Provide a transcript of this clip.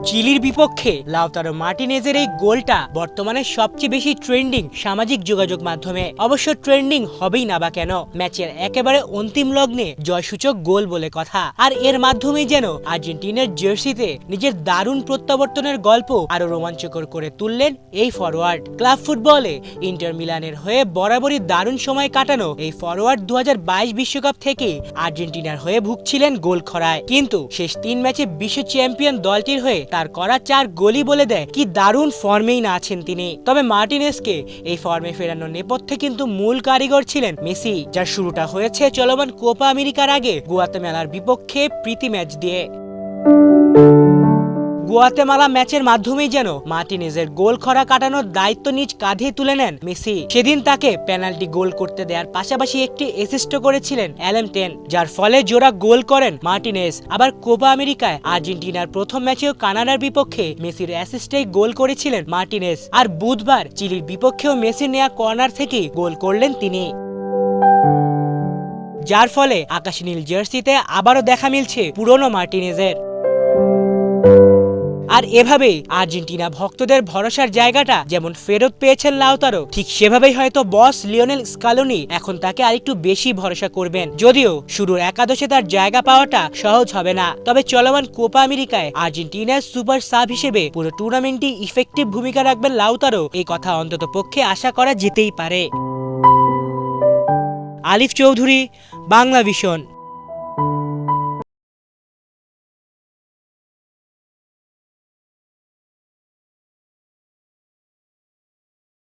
চিলির বিপক্ষে লাউতারো মার্টিনেজের এই গোলটা বর্তমানে সবচেয়ে বেশি ট্রেন্ডিং সামাজিক যোগাযোগ মাধ্যমে। অবশ্য ট্রেন্ডিং হবেই না বা কেন, ম্যাচের একেবারে অন্তিম লগ্নে জয়সূচক গোল বলে কথা। আর এর মাধ্যমেই যেন আর্জেন্টিনার জার্সিতে নিজের দারুণ প্রত্যাবর্তনের গল্প আরো রোমাঞ্চকর করে তুললেন এই ফরোয়ার্ড। ক্লাব ফুটবলে ইন্টার মিলানের হয়ে বরাবরই দারুণ সময় কাটানো এই ফরোয়ার্ড 2022 বিশ্বকাপ থেকে আর্জেন্টিনার হয়ে ভুগছিলেন গোল খরায়, কিন্তু শেষ 3 ম্যাচে বিশ্ব চ্যাম্পিয়ন দলটির হয়ে তার করা 4 গোলই বলে দেয় কি দারুণ ফর্মেই না আছেন তিনি। তবে মার্টিনেজকে এই ফর্মে ফেরানোর নেপথ্যে কিন্তু মূল কারিগর ছিলেন মেসি, যার শুরুটা হয়েছে চলমান কোপা আমেরিকার আগে গুয়াতেমালার বিপক্ষে প্রীতি ম্যাচ দিয়ে। গুয়াতেমালা ম্যাচের মাধ্যমেই যেন মার্টিনেজের গোল খরা কাটানোর দায়িত্ব নিজ কাঁধে তুলে নেন মেসি। সেদিন তাকে পেনাল্টি গোল করতে দেওয়ার পাশাপাশি একটি অ্যাসিস্টও করেছিলেন অ্যালেন টেন, যার ফলে জোড়া গোল করেন মার্টিনেজ। আবার কোপা আমেরিকায় আর্জেন্টিনার প্রথম ম্যাচেও কানাডার বিপক্ষে মেসির অ্যাসিস্টেই গোল করেছিলেন মার্টিনেজ। আর বুধবার চিলির বিপক্ষেও মেসির নেয়া কর্নার থেকেই গোল করলেন তিনি, যার ফলে আকাশী নীল জার্সিতে আবারও দেখা মিলছে পুরনো মার্টিনেজের। আর এভাবেই আর্জেন্টিনা ভক্তদের ভরসার জায়গাটা যেমন ফেরত পেয়েছেন লাউতারো, ঠিক সেভাবেই হয়তো বস লিওনেল স্কালোনি এখন তাকে আরেকটু বেশি ভরসা করবেন। যদিও শুরুর একাদশে তার জায়গা পাওয়াটা সহজ হবে না, তবে চলমান কোপা আমেরিকায় আর্জেন্টিনার সুপার সাব হিসেবে পুরো টুর্নামেন্টে ইফেক্টিভ ভূমিকা রাখবেন লাউতারো, এই কথা অন্তত পক্ষে আশা করা যেতেই পারে। আলিফ চৌধুরী, বাংলা ভিশন।